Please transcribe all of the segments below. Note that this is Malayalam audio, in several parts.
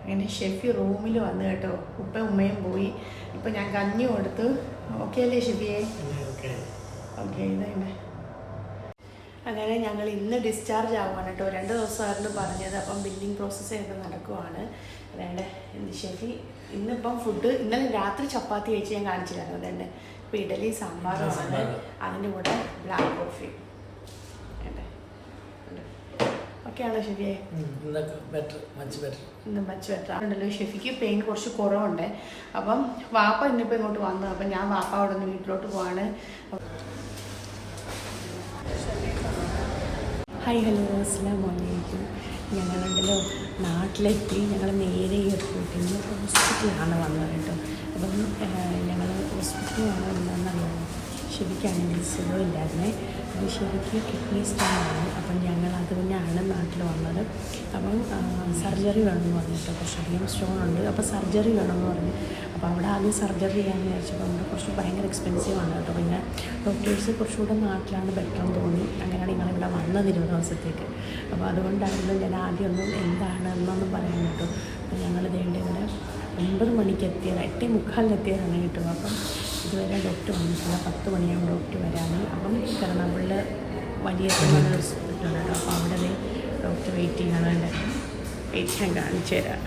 അങ്ങനെ ഷെഫി റൂമിൽ വന്ന് കേട്ടോ. ഉപ്പയും ഉമ്മയും പോയി. ഇപ്പം ഞാൻ കഞ്ഞി കൊടുത്ത്. ഓക്കെ അല്ലേ ഷെഫിയെ? ഓക്കെ ഇതന്നെ. അങ്ങനെ ഞങ്ങൾ ഇന്ന് ഡിസ്ചാർജ് ആവുകയാണ് കേട്ടോ. 2 ദിവസമായിരുന്നു പറഞ്ഞത്. അപ്പം ബില്ലിംഗ് പ്രോസസ്സ് ചെയ്ത് നടക്കുവാണ്. അതേണ്ട ഷെഫി ഇന്നിപ്പം ഫുഡ് ഇന്നലെ രാത്രി ചപ്പാത്തി കഴിച്ച് ഞാൻ കാണിച്ചില്ലായിരുന്നു. അതേണ്ട ഇപ്പോൾ ഇഡലി സാമ്പാറുമാണ്, അതിൻ്റെ കൂടെ ബ്ലാക്ക് കോഫി. ഓക്കെയാണോ ഷെഫിയെ? ഇന്ന് മച്ച് ബെറ്റർ ഉണ്ടല്ലോ. ഷെഫിക്ക് പെയിൻ കുറച്ച് കുറവുണ്ട്. അപ്പം വാപ്പ ഇന്നിപ്പോൾ ഇങ്ങോട്ട് വന്നു. അപ്പം ഞാൻ വാപ്പ അവിടെ നിന്ന് വീട്ടിലോട്ട് പോവാണ്. ഹായ് ഹലോ അസ്സലാമു അലൈക്കും. ഞങ്ങളുണ്ടല്ലോ നാട്ടിലെത്തി. ഞങ്ങൾ നേരെ എയർപോർട്ടിൽ നിന്ന് ഹോസ്പിറ്റലാണ് വന്നത് കേട്ടോ. അപ്പം ഞങ്ങൾ ഹോസ്പിറ്റലാണ് എന്താണെന്നറിയാമോ, ഷെഫിക്കാണെങ്കിൽ സുഖമില്ലായിരുന്നേ. അപ്പോൾ ഷെഫിക്ക് കിഡ്നി സ്റ്റോണാണ്. അപ്പം ഞങ്ങൾ അത് തന്നെയാണ് നാട്ടിൽ വന്നത്. അപ്പം സർജറി വേണമെന്ന് പറഞ്ഞിട്ട് കുറച്ചധികം സ്റ്റോണുണ്ട്. അപ്പോൾ സർജറി വേണമെന്ന് പറഞ്ഞു. അപ്പോൾ അവിടെ ആദ്യം സർജറി ചെയ്യാമെന്ന് വിചാരിച്ചപ്പോൾ അവിടെ കുറച്ച് ഭയങ്കര എക്സ്പെൻസീവാണ് കേട്ടോ. പിന്നെ ഡോക്ടേഴ്സ് കുറച്ചുകൂടെ നാട്ടിലാണ് ബെറ്ററെന്ന് തോന്നി. അങ്ങനെയാണ് ഞങ്ങളിവിടെ വന്നത് 20 ദിവസത്തേക്ക്. അപ്പോൾ അതുകൊണ്ടായിരുന്നു ഞാൻ ആദ്യം ഒന്നും എന്താണ് എന്നൊന്നും പറയാൻ കേട്ടോ. അപ്പോൾ ഞങ്ങൾ ദേണ്ട ഇവിടെ 9 മണിക്ക് എത്തിയത്, 8:45 എത്തിയതാണ് കേട്ടോ. അപ്പം ഇതുവരെ ഡോക്ടർ വന്നിട്ടില്ല. 10 മണിയാകും ഡോക്ടർ വരാൻ. അപ്പം കരുനാഗപ്പള്ളി വലിയ ഹോസ്പിറ്റലാണ് കേട്ടോ. അപ്പോൾ അവിടെ ഡോക്ടർ വെയിറ്റ് ചെയ്യണം. ഞാൻ കാണിച്ചു തരാം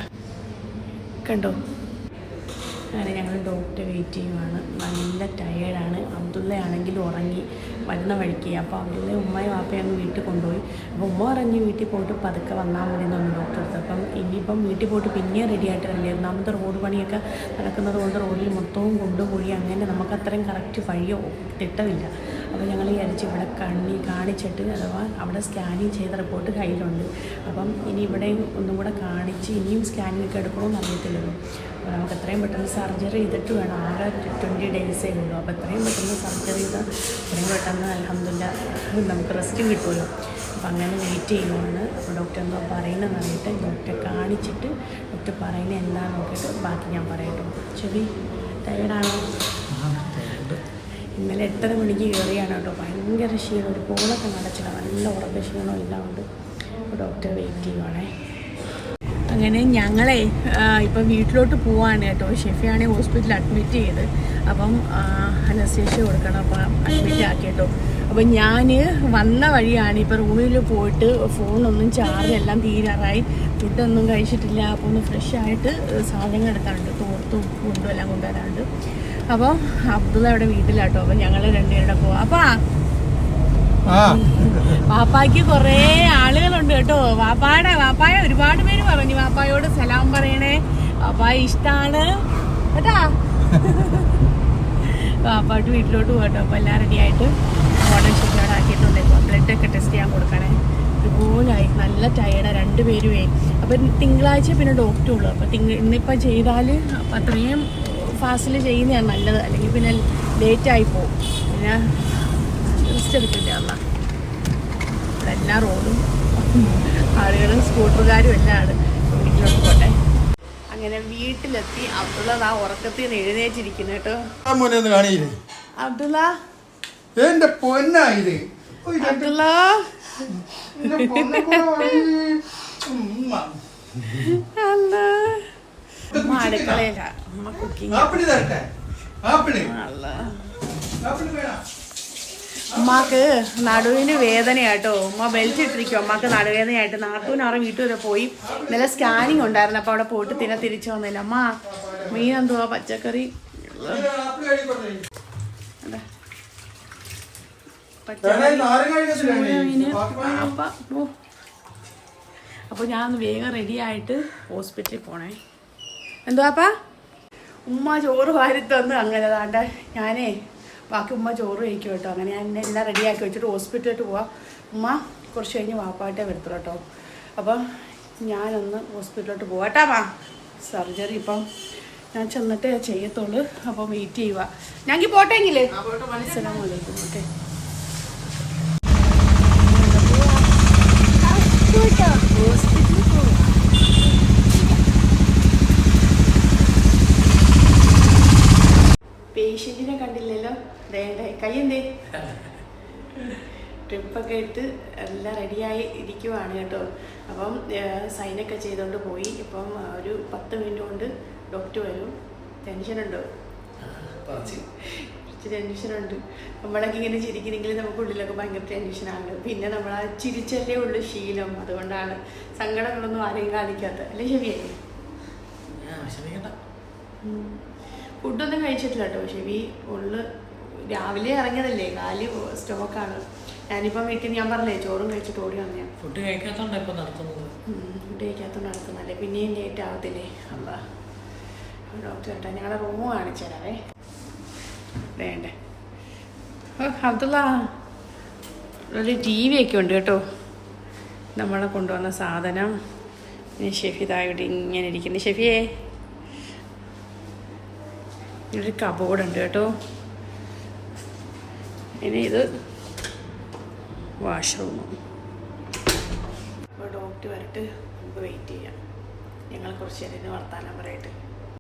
കണ്ടോ. അങ്ങനെ ഞങ്ങൾ ഡോക്ടറെ വെയിറ്റ് ചെയ്യുവാണ്. നല്ല ടയേർഡാണ്. അബ്ദുള്ള ആണെങ്കിലും ഉറങ്ങി വരുന്ന വഴിക്ക്. അപ്പോൾ അബ്ദുള്ള ഉമ്മയും വാപ്പയും അങ്ങ് വീട്ടിൽ കൊണ്ടുപോയി. അപ്പോൾ ഉമ്മ പറഞ്ഞ് വീട്ടിൽ പോയിട്ട് പതുക്കെ വന്നാൽ മതി എന്നൊന്ന് ഡോക്ടർ എടുത്ത്. അപ്പം ഇനിയിപ്പം വീട്ടിൽ പോയിട്ട് പിന്നെയും റെഡി ആയിട്ട് വരണ്ടേ. ഒന്നാമത്തെ റോഡ് പണിയൊക്കെ നടക്കുന്നത് കൊണ്ട് റോഡിൽ മൊത്തവും കൊണ്ടുപോയി. അങ്ങനെ നമുക്ക് അത്രയും കറക്റ്റ് വഴിയോ തിട്ടമില്ല. അപ്പോൾ ഞങ്ങൾ വിചാരിച്ച് ഇവിടെ കാണിച്ചിട്ട് അഥവാ അവിടെ സ്കാനിങ് ചെയ്ത റിപ്പോർട്ട് കയ്യിലുണ്ട്. അപ്പം ഇനി ഇവിടെയും ഒന്നും കൂടെ കാണിച്ച് ഇനിയും സ്കാനിങ് ഒക്കെ എടുക്കണമെന്ന് അറിയത്തില്ലല്ലോ. അപ്പോൾ നമുക്ക് എത്രയും പെട്ടെന്ന് സർജറി ചെയ്തിട്ട് വേണം. ആകെ 20 ഡേയ്സേ ഉള്ളൂ. അപ്പോൾ എത്രയും പെട്ടെന്ന് സർജറി ചെയ്താൽ എത്രയും പെട്ടെന്ന് അൽഹംദുലില്ലാഹ് നമുക്ക് റെസ്റ്റ് കിട്ടുമല്ലോ. അപ്പോൾ അങ്ങനെ വെയിറ്റ് ചെയ്യുവാണ്. അപ്പോൾ ഡോക്ടർ എന്തോ പറയുന്നതെന്ന് അറിയട്ടെ. ഡോക്ടറെ കാണിച്ചിട്ട് ഡോക്ടർ പറയുന്നത് എന്താണെന്ന് നോക്കിയിട്ട് ബാക്കി ഞാൻ പറയട്ടോ. ശരി, ടയർഡാണോ? ഇന്നലെ 8:30 മണിക്ക് കയറിയാണ് കേട്ടോ. ഭയങ്കര ക്ഷീണം, ഒരു പോളൊക്കെ നടച്ചില്ല. നല്ല ഉറക്ക ക്ഷീണം എല്ലാം ഉണ്ട്. അപ്പോൾ ഡോക്ടറെ വെയിറ്റ് ചെയ്യുവാണേ. അങ്ങനെ ഞങ്ങളെ ഇപ്പം വീട്ടിലോട്ട് പോവാണ് കേട്ടോ. ഷെഫിയാണെങ്കിൽ ഹോസ്പിറ്റലിൽ അഡ്മിറ്റ് ചെയ്ത്. അപ്പം അനസ്തേഷ്യ കൊടുക്കണം. അപ്പം അഡ്മിറ്റ് ആക്കി കേട്ടോ. അപ്പം ഞാൻ വന്ന വഴിയാണ്. ഇപ്പോൾ റൂമിൽ പോയിട്ട് ഫോണൊന്നും ചാർജ് എല്ലാം തീരാറായി. ഫുഡൊന്നും കഴിച്ചിട്ടില്ല. അപ്പോൾ ഒന്ന് ഫ്രഷ് ആയിട്ട് സാധനങ്ങൾ എടുക്കാറുണ്ട്. തോർത്തും ഫുഡും എല്ലാം കൊണ്ടുവരാറുണ്ട്. അപ്പോൾ അബ്ദുള്ള അവിടെ വീട്ടിലാട്ടോ. അപ്പം ഞങ്ങൾ രണ്ടുപേരുടെ പോവാം. അപ്പം വാപ്പായ്ക്ക് കുറേ ആളുകളുണ്ട് കേട്ടോ. വാപ്പായ ഒരുപാട് പേര് പറഞ്ഞു വാപ്പായോട് സലാം പറയണേ, വാപ്പായ ഇഷ്ടമാണ് കേട്ടാ. വാപ്പാട്ട് വീട്ടിലോട്ട് പോകട്ടോ. അപ്പോൾ എല്ലാം റെഡിയായിട്ട് ഓർഡർ ഷീറ്റോടെ ആക്കിയിട്ടുണ്ട്. ഇപ്പോൾ ബ്ലഡൊക്കെ ടെസ്റ്റ് ചെയ്യാൻ കൊടുക്കണേ. ഇതുപോലായി നല്ല ടയേർഡാണ് രണ്ടുപേരുമേ. അപ്പം തിങ്കളാഴ്ച പിന്നെ ഡോക്ടർ ഉള്ളൂ. അപ്പോൾ ഇന്നിപ്പം ചെയ്താൽ അപ്പം അത്രയും ഫാസ്റ്റിൽ ചെയ്യുന്നതാണ് നല്ലത്. അല്ലെങ്കിൽ പിന്നെ ലേറ്റായി പോകും. പിന്നെ റെസ്റ്റ് എടുക്കില്ല. എന്നാൽ ഇവിടെ എല്ലാ റോഡും ആളുകളും സ്കൂട്ടറുകാരും എല്ലാം ആണ്. വീട്ടിലോട്ട് പോട്ടെ. അങ്ങനെ വീട്ടിലെത്തി. അബ്ദുള്ള ആ ഉറക്കത്തിൽ നിന്ന് എഴുന്നേറ്റിരിക്കുന്നു കേട്ടോ. അബ്ദുള്ള അബ്ദുള്ള അടുക്കളയില അമ്മ കുക്കിംഗ്. ഉമ്മാക്ക് നടുവിന് വേദനയാട്ടോ. ഉമ്മ ബെൽറ്റ് ഇട്ടിരിക്കും. അമ്മക്ക് നടുവേദനയായിട്ട്. നാത്തൂനാറ് വീട്ടിൽ വരെ പോയി. ഇന്നലെ സ്കാനിങ് ഉണ്ടായിരുന്നു. അപ്പോൾ അവിടെ പോയിട്ട് തിരിച്ചു വന്നില്ല. അമ്മ മീൻ എന്തുവാ പച്ചക്കറി അപ്പോൾ ഞാൻ ഒന്ന് വേഗം റെഡി ആയിട്ട് ഹോസ്പിറ്റലിൽ പോണേ. എന്തുവാപ്പാ? ഉമ്മ ചോറ് വാരിത്തന്ന്. അങ്ങനെ താണ്ട ഞാനേ ബാക്കി ഉമ്മ ചോറ് കഴിക്കും കേട്ടോ. അങ്ങനെ ഞാൻ എല്ലാം റെഡിയാക്കി വെച്ചിട്ട് ഹോസ്പിറ്റലിലോട്ട് പോവാം. ഉമ്മ കുറച്ച് കഴിഞ്ഞ് വാപ്പായിട്ടേ വരത്തുള്ളൂ കേട്ടോ. അപ്പം ഞാനൊന്ന് ഹോസ്പിറ്റലിലോട്ട് പോവാട്ടാ. സർജറി ഇപ്പം ഞാൻ ചെന്നിട്ടേ ചെയ്യത്തുള്ളൂ. അപ്പോൾ വെയിറ്റ് ചെയ്യുക. ഞങ്ങൾക്ക് പോട്ടെങ്കിലേ. അസ്സലാമു അലൈക്കും. ഓക്കെ. ഹോസ്പിറ്റലിൽ പോകും. പേഷ്യൻറ്റിനെ കണ്ടില്ലല്ലോ. കൈ എന്തേ? ട്രിപ്പൊക്കെ ഇട്ട് എല്ലാം റെഡിയായി ഇരിക്കുവാണ് കേട്ടോ. അപ്പം സൈനൊക്കെ ചെയ്തുകൊണ്ട് പോയി. ഇപ്പം ഒരു 10 മിനിറ്റ് കൊണ്ട് ഡോക്ടർ വരും. ടെൻഷനുണ്ടോ? കുറച്ച് ടെൻഷനുണ്ട്. നമ്മളൊക്കെ ഇങ്ങനെ ചിരിക്കുന്നെങ്കിൽ നമുക്കുള്ളിലൊക്കെ ഭയങ്കര ടെൻഷനാണ്. പിന്നെ നമ്മൾ ആ ചിരിച്ചല്ലേ ഉള്ളു ശീലം. അതുകൊണ്ടാണ് സങ്കടങ്ങളൊന്നും ആരെയും കാണിക്കാത്ത. അല്ലേ ഷെവിയല്ലേ? ഫുഡൊന്നും കഴിച്ചിട്ടില്ല കേട്ടോ ഷെവി. രാവിലെ ഇറങ്ങിയതല്ലേ, കാല് സ്റ്റോക്കാണ്. ഞാനിപ്പം വീട്ടിൽ ഞാൻ പറഞ്ഞേ ചോറും കഴിച്ചിട്ട് ഓടി വന്നേ. ഫുഡ് കഴിക്കാത്തോണ്ട് ഇപ്പം നടത്തുന്നത്. ഫുഡ് കഴിക്കാത്തോണ്ട് നടത്തുന്നല്ലേ, പിന്നെയും ലേറ്റ് ആവത്തില്ലേ. അപ്പം ഡോക്ടർ കേട്ടോ ഞങ്ങളുടെ റൂം കാണിച്ചു തരാവേ. വേണ്ടേ അബ്ദുള്ള, ഒരു TV ഒക്കെ ഉണ്ട് കേട്ടോ. നമ്മളെ കൊണ്ടുവന്ന സാധനം. പിന്നെ ഷെഫി ഇവിടെ ഇങ്ങനെ ഇരിക്കുന്നു. ഷെഫിയേ, ഒരു കബോർഡ് ഉണ്ട് കേട്ടോ. ഇനി ഇത് വാഷ്റൂം. അപ്പോൾ ഡോക്ടർ വരട്ട് നമുക്ക് വെയിറ്റ് ചെയ്യാം. ഞങ്ങൾ കുറച്ച് നേരം വർത്താനം പറയട്ടെ.